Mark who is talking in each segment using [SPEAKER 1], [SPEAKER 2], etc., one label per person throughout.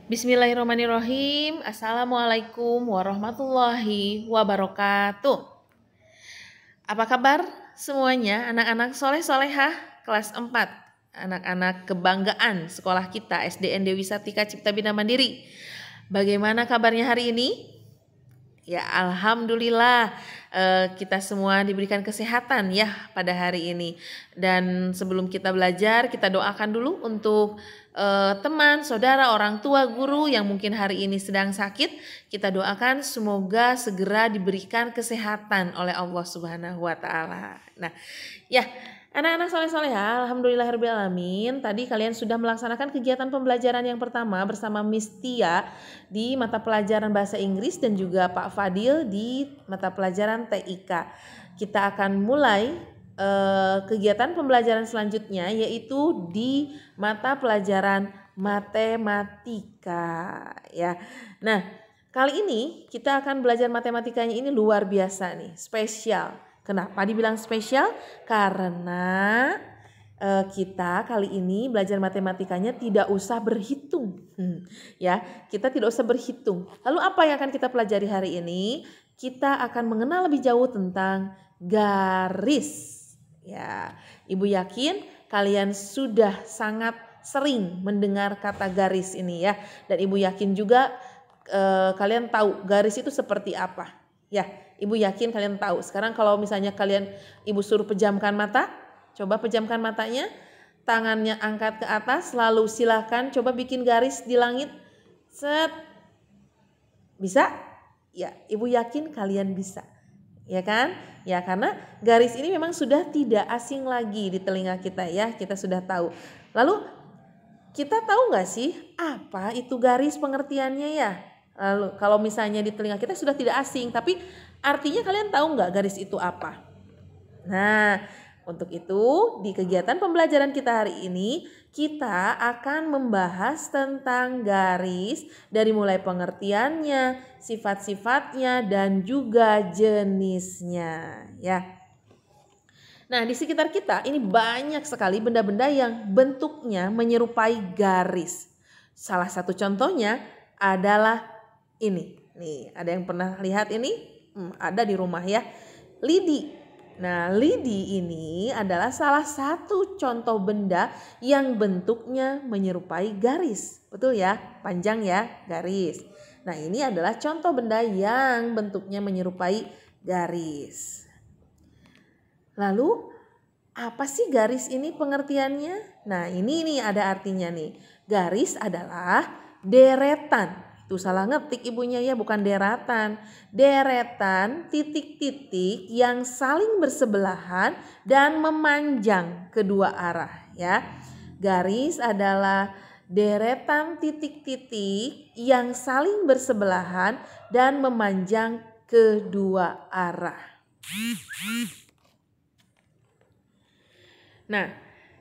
[SPEAKER 1] Bismillahirrahmanirrahim. Assalamualaikum warahmatullahi wabarakatuh. Apa kabar semuanya anak-anak soleh-solehah kelas 4, anak-anak kebanggaan sekolah kita SDN Dewi Sartika Cipta Bina Mandiri. Bagaimana kabarnya hari ini? Ya, alhamdulillah kita semua diberikan kesehatan ya pada hari ini. Dan sebelum kita belajar, kita doakan dulu untuk teman, saudara, orang tua, guru yang mungkin hari ini sedang sakit. Kita doakan semoga segera diberikan kesehatan oleh Allah Subhanahu wa taala. Nah, ya, anak-anak soleh-soleha, alhamdulillahirrahmanirrahim. Tadi kalian sudah melaksanakan kegiatan pembelajaran yang pertama bersama Miss Tia di mata pelajaran bahasa Inggris dan juga Pak Fadil di mata pelajaran TIK. Kita akan mulai kegiatan pembelajaran selanjutnya yaitu di mata pelajaran matematika ya. Nah, kali ini kita akan belajar matematikanya ini luar biasa nih, spesial. Kenapa dibilang spesial? Karena kita kali ini belajar matematikanya tidak usah berhitung. Ya, kita tidak usah berhitung. Lalu apa yang akan kita pelajari hari ini? Kita akan mengenal lebih jauh tentang garis. Ya, Ibu yakin kalian sudah sangat sering mendengar kata garis ini ya. Dan Ibu yakin juga kalian tahu garis itu seperti apa. Ya, Ibu yakin kalian tahu. Sekarang kalau misalnya Ibu suruh pejamkan mata, coba pejamkan matanya, tangannya angkat ke atas, lalu silakan coba bikin garis di langit. Set. Bisa? Ya, Ibu yakin kalian bisa. Ya kan? Ya, karena garis ini memang sudah tidak asing lagi di telinga kita ya, kita sudah tahu. Lalu kita tahu nggak sih apa itu garis pengertiannya ya? Lalu kalau misalnya di telinga kita sudah tidak asing, tapi artinya kalian tahu nggak garis itu apa? Nah, untuk itu di kegiatan pembelajaran kita hari ini kita akan membahas tentang garis dari mulai pengertiannya, sifat-sifatnya dan juga jenisnya ya. Nah, di sekitar kita ini banyak sekali benda-benda yang bentuknya menyerupai garis. Salah satu contohnya adalah ini. Nih, ada yang pernah lihat ini? Ada di rumah ya. Lidi. Nah, lidi ini adalah salah satu contoh benda yang bentuknya menyerupai garis. Betul ya? Panjang ya, garis. Nah, ini adalah contoh benda yang bentuknya menyerupai garis. Lalu, apa sih garis ini pengertiannya? Nah, ini nih ada artinya nih. Garis adalah deretan. Itu salah ngetik ibunya ya, bukan deratan. Deretan titik-titik yang saling bersebelahan dan memanjang kedua arah ya. Garis adalah deretan titik-titik yang saling bersebelahan dan memanjang kedua arah. Nah,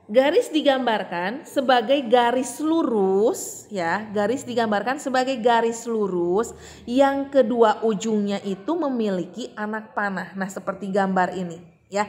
[SPEAKER 1] garis digambarkan sebagai garis lurus ya, garis digambarkan sebagai garis lurus yang kedua ujungnya itu memiliki anak panah. Nah, seperti gambar ini ya.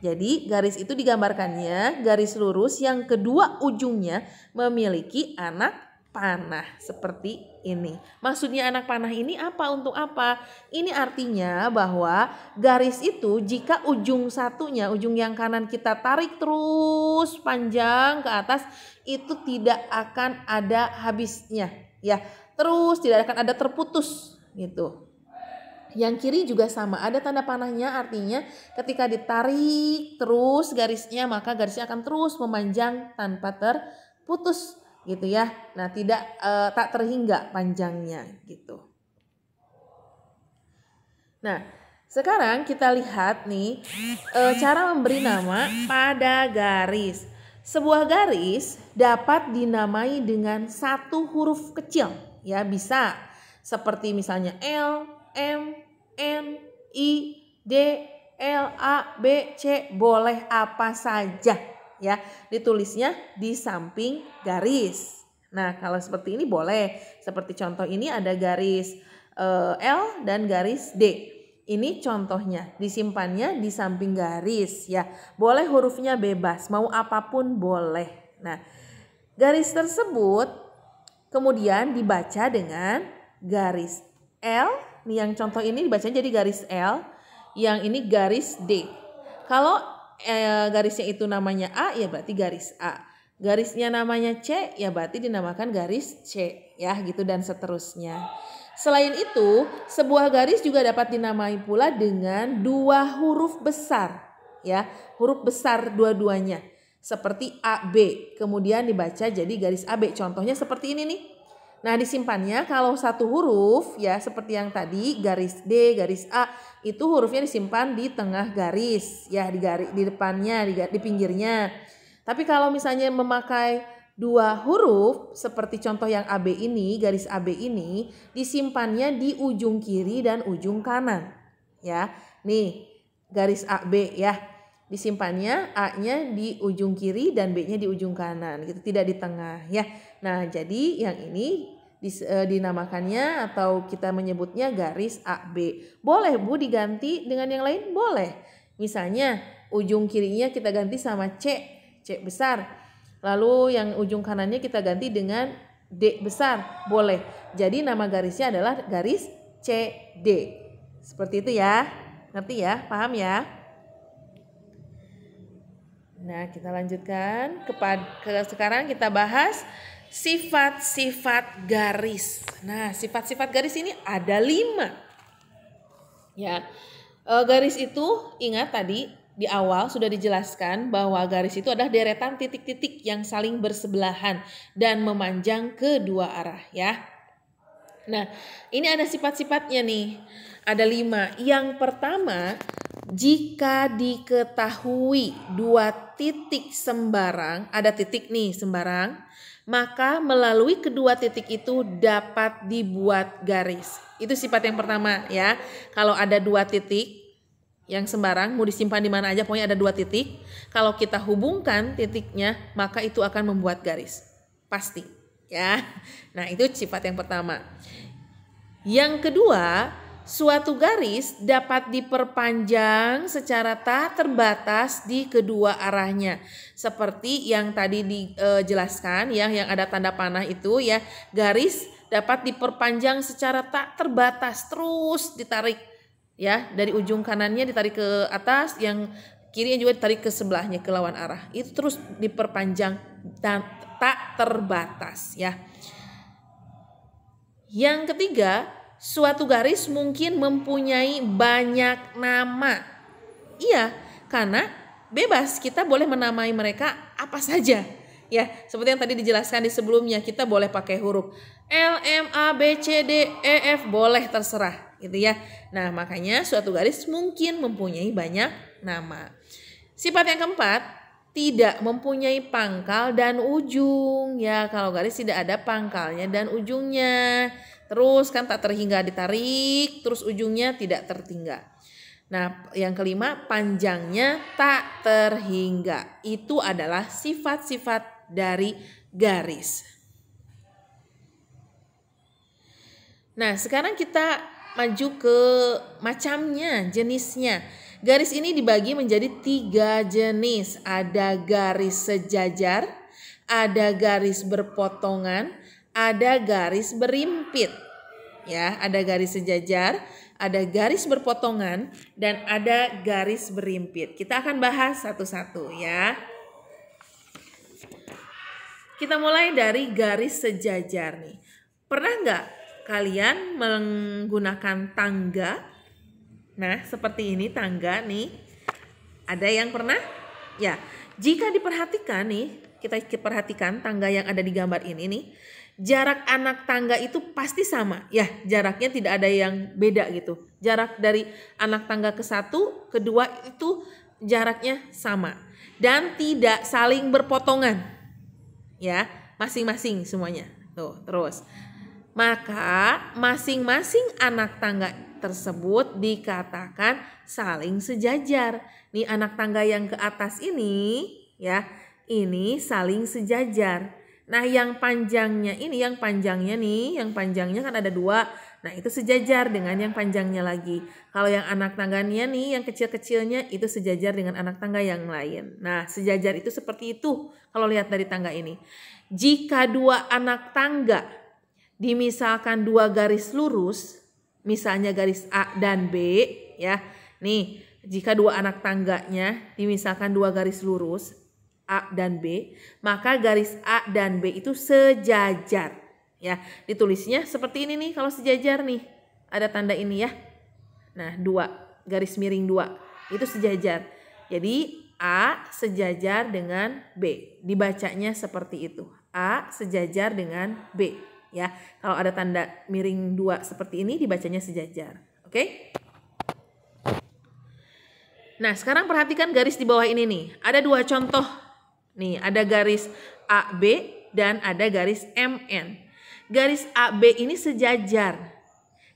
[SPEAKER 1] Jadi, garis itu digambarkannya garis lurus yang kedua ujungnya memiliki anak panah seperti ini. Maksudnya anak panah ini apa, untuk apa? Ini artinya bahwa garis itu jika ujung satunya, ujung yang kanan kita tarik terus panjang ke atas, itu tidak akan ada habisnya ya. Terus tidak akan ada terputus gitu. Yang kiri juga sama, ada tanda panahnya, artinya ketika ditarik terus garisnya maka garisnya akan terus memanjang tanpa terputus gitu ya. Nah, tak terhingga panjangnya gitu. Nah, sekarang kita lihat nih cara memberi nama pada garis. Sebuah garis dapat dinamai dengan satu huruf kecil ya, bisa seperti misalnya L, M, N, I, D, L, A, B, C, boleh apa saja ya, ditulisnya di samping garis. Nah, kalau seperti ini boleh. Seperti contoh ini ada garis L dan garis D. Ini contohnya, disimpannya di samping garis ya. Boleh hurufnya bebas, mau apapun boleh. Nah, garis tersebut Kemudian dibaca dengan garis L. Nih yang contoh ini dibacanya jadi garis L. Yang ini garis D. Kalau garisnya itu namanya A, ya berarti garis A. Garisnya namanya C, ya berarti dinamakan garis C. Ya gitu dan seterusnya. Selain itu, sebuah garis juga dapat dinamai pula dengan dua huruf besar. Ya, huruf besar dua-duanya. Seperti AB, kemudian dibaca jadi garis AB. Contohnya seperti ini nih. Nah disimpannya kalau satu huruf ya seperti yang tadi garis D, garis A itu hurufnya disimpan di tengah garis ya di depannya, di pinggirnya. Tapi kalau misalnya memakai dua huruf seperti contoh yang AB ini, garis AB ini disimpannya di ujung kiri dan ujung kanan. Ya, nih garis AB ya. Disimpannya A-nya di ujung kiri dan B-nya di ujung kanan gitu, tidak di tengah ya. Nah, jadi yang ini dinamakannya atau kita menyebutnya garis AB. Boleh Bu diganti dengan yang lain? Boleh. Misalnya ujung kirinya kita ganti sama C besar. Lalu yang ujung kanannya kita ganti dengan D besar. Boleh. Jadi nama garisnya adalah garis CD. Seperti itu ya. Ngerti ya? Paham ya? Nah, kita lanjutkan sekarang kita bahas sifat-sifat garis. Nah, sifat-sifat garis ini ada 5. Ya, garis itu ingat tadi di awal sudah dijelaskan bahwa garis itu adalah deretan titik-titik yang saling bersebelahan dan memanjang ke dua arah ya. Nah, ini ada sifat-sifatnya nih. Ada 5. Yang pertama, jika diketahui dua titik sembarang, ada titik nih sembarang, maka melalui kedua titik itu dapat dibuat garis. Itu sifat yang pertama ya. Kalau ada dua titik yang sembarang, mau disimpan di mana aja, pokoknya ada dua titik. Kalau kita hubungkan titiknya, maka itu akan membuat garis. Pasti ya. Nah, itu sifat yang pertama. Yang kedua, suatu garis dapat diperpanjang secara tak terbatas di kedua arahnya. Seperti yang tadi dijelaskan ya, yang ada tanda panah itu ya, garis dapat diperpanjang secara tak terbatas, terus ditarik ya, dari ujung kanannya ditarik ke atas, yang kirinya juga ditarik ke sebelahnya ke lawan arah. Itu terus diperpanjang dan tak terbatas ya. Yang ketiga, suatu garis mungkin mempunyai banyak nama. Iya, karena bebas kita boleh menamai mereka apa saja. Ya, seperti yang tadi dijelaskan di sebelumnya, kita boleh pakai huruf L, M, A, B, C, D, E, F, boleh terserah gitu ya. Nah, makanya suatu garis mungkin mempunyai banyak nama. Sifat yang keempat, tidak mempunyai pangkal dan ujung. Ya, kalau garis tidak ada pangkalnya dan ujungnya. Terus kan tak terhingga ditarik, terus ujungnya tidak tertinggal. Nah, yang kelima, panjangnya tak terhingga. Itu adalah sifat-sifat dari garis. Nah, sekarang kita maju ke macamnya, jenisnya. Garis ini dibagi menjadi 3 jenis. Ada garis sejajar, ada garis berpotongan, ada garis berimpit. Ya, ada garis sejajar, ada garis berpotongan, dan ada garis berimpit. Kita akan bahas satu-satu ya. Kita mulai dari garis sejajar nih. Pernah nggak kalian menggunakan tangga? Nah, seperti ini tangga nih. Ada yang pernah? Ya, jika diperhatikan nih, kita perhatikan tangga yang ada di gambar ini nih. Jarak anak tangga itu pasti sama. Ya, jaraknya tidak ada yang beda gitu. Jarak dari anak tangga ke satu, kedua itu jaraknya sama. Dan tidak saling berpotongan. Ya, masing-masing semuanya. Tuh, terus. Maka masing-masing anak tangga tersebut dikatakan saling sejajar. Nih anak tangga yang ke atas ini ya, ini saling sejajar. Nah yang panjangnya ini, yang panjangnya kan ada 2. Nah itu sejajar dengan yang panjangnya lagi. Kalau yang anak tangganya nih, yang kecil-kecilnya itu sejajar dengan anak tangga yang lain. Nah sejajar itu seperti itu kalau lihat dari tangga ini. Jika 2 anak tangga dimisalkan dua garis lurus, misalnya garis A dan B ya. Nih, jika dua anak tangganya dimisalkan dua garis lurus A dan B, maka garis A dan B itu sejajar ya. Ditulisnya seperti ini nih kalau sejajar nih. Ada tanda ini ya. Nah, dua garis miring dua itu sejajar. Jadi A sejajar dengan B. Dibacanya seperti itu. A sejajar dengan B ya. Kalau ada tanda miring dua seperti ini dibacanya sejajar. Oke? Nah, sekarang perhatikan garis di bawah ini nih. Ada dua contoh. Nih, ada garis AB dan ada garis MN. Garis AB ini sejajar.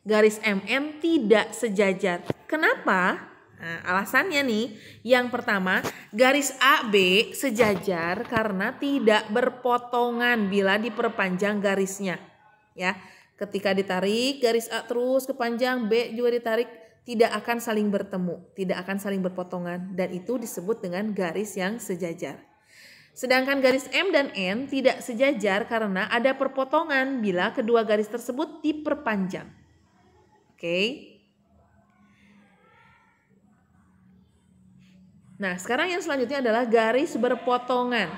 [SPEAKER 1] Garis MN tidak sejajar. Kenapa? Nah, alasannya nih, yang pertama, garis AB sejajar karena tidak berpotongan bila diperpanjang garisnya. Ya, ketika ditarik garis A terus kepanjang, B juga ditarik, tidak akan saling bertemu, tidak akan saling berpotongan, dan itu disebut dengan garis yang sejajar. Sedangkan garis M dan N tidak sejajar karena ada perpotongan bila kedua garis tersebut diperpanjang. Oke. Nah, sekarang yang selanjutnya adalah garis berpotongan.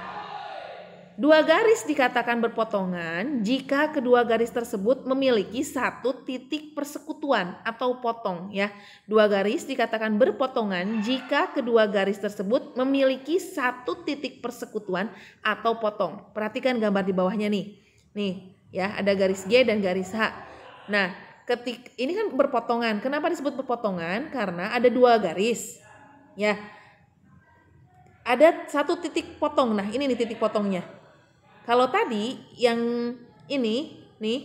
[SPEAKER 1] Dua garis dikatakan berpotongan jika kedua garis tersebut memiliki satu titik persekutuan atau potong ya. Dua garis dikatakan berpotongan jika kedua garis tersebut memiliki satu titik persekutuan atau potong. Perhatikan gambar di bawahnya nih. Nih ya, ada garis G dan garis H. Nah, ini kan berpotongan. Kenapa disebut berpotongan? Karena ada dua garis. Ya. Ada satu titik potong. Nah, ini nih titik potongnya. Kalau tadi yang ini nih,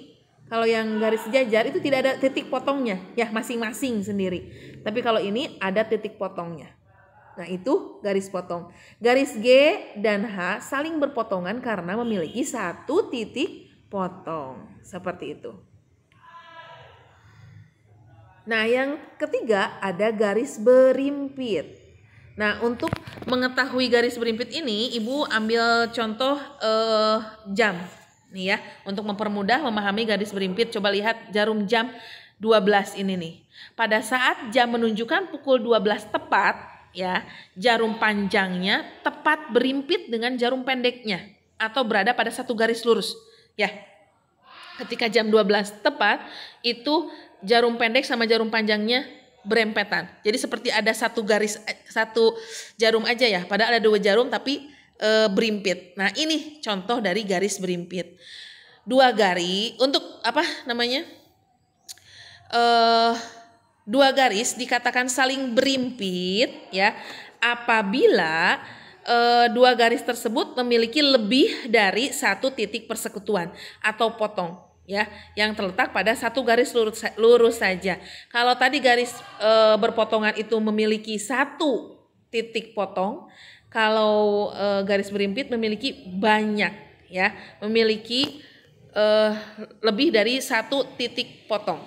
[SPEAKER 1] kalau yang garis sejajar itu tidak ada titik potongnya, ya masing-masing sendiri. Tapi kalau ini ada titik potongnya. Nah, itu garis potong. Garis G dan H saling berpotongan karena memiliki satu titik potong. Seperti itu. Nah, yang ketiga ada garis berimpit. Nah, untuk mengetahui garis berimpit ini, Ibu ambil contoh jam. Nih ya, untuk mempermudah memahami garis berimpit, coba lihat jarum jam 12 ini nih. Pada saat jam menunjukkan pukul 12 tepat, ya, jarum panjangnya tepat berimpit dengan jarum pendeknya atau berada pada satu garis lurus. Ya, ketika jam 12 tepat, itu jarum pendek sama jarum panjangnya berempetan. Jadi seperti ada satu garis, satu jarum aja ya. Padahal ada dua jarum tapi berimpit. Nah, ini contoh dari garis berimpit. Dua garis untuk apa namanya? Dua garis dikatakan saling berimpit ya apabila dua garis tersebut memiliki lebih dari satu titik persekutuan atau potong. Ya, yang terletak pada satu garis lurus saja. Kalau tadi garis berpotongan itu memiliki satu titik potong, kalau garis berimpit memiliki banyak, ya, memiliki lebih dari satu titik potong,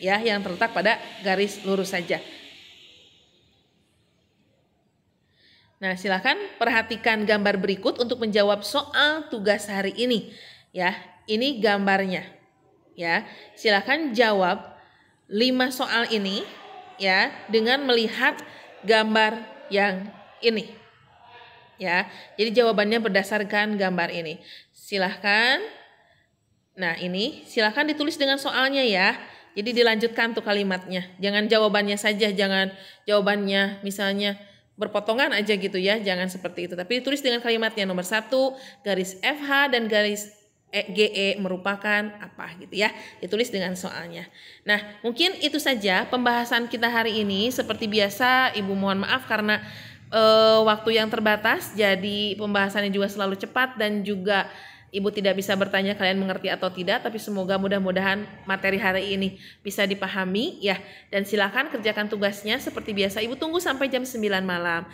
[SPEAKER 1] ya, yang terletak pada garis lurus saja. Nah, silakan perhatikan gambar berikut untuk menjawab soal tugas hari ini, ya. Ini gambarnya. Ya, silakan jawab 5 soal ini ya dengan melihat gambar yang ini. Ya, jadi jawabannya berdasarkan gambar ini. Silahkan. Nah, ini silahkan ditulis dengan soalnya ya. Jadi dilanjutkan tuh kalimatnya. Jangan jawabannya saja, jangan jawabannya misalnya berpotongan aja gitu ya. Jangan seperti itu. Tapi ditulis dengan kalimatnya. Nomor 1, garis FH dan garis GE merupakan apa gitu ya, ditulis dengan soalnya. Nah, mungkin itu saja pembahasan kita hari ini. Seperti biasa, Ibu mohon maaf karena waktu yang terbatas, jadi pembahasannya juga selalu cepat dan juga Ibu tidak bisa bertanya kalian mengerti atau tidak, tapi semoga mudah-mudahan materi hari ini bisa dipahami ya. Dan silakan kerjakan tugasnya seperti biasa. Ibu tunggu sampai jam 9 malam.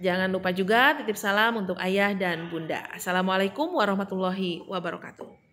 [SPEAKER 1] Jangan lupa juga titip salam untuk ayah dan bunda. Assalamualaikum warahmatullahi wabarakatuh.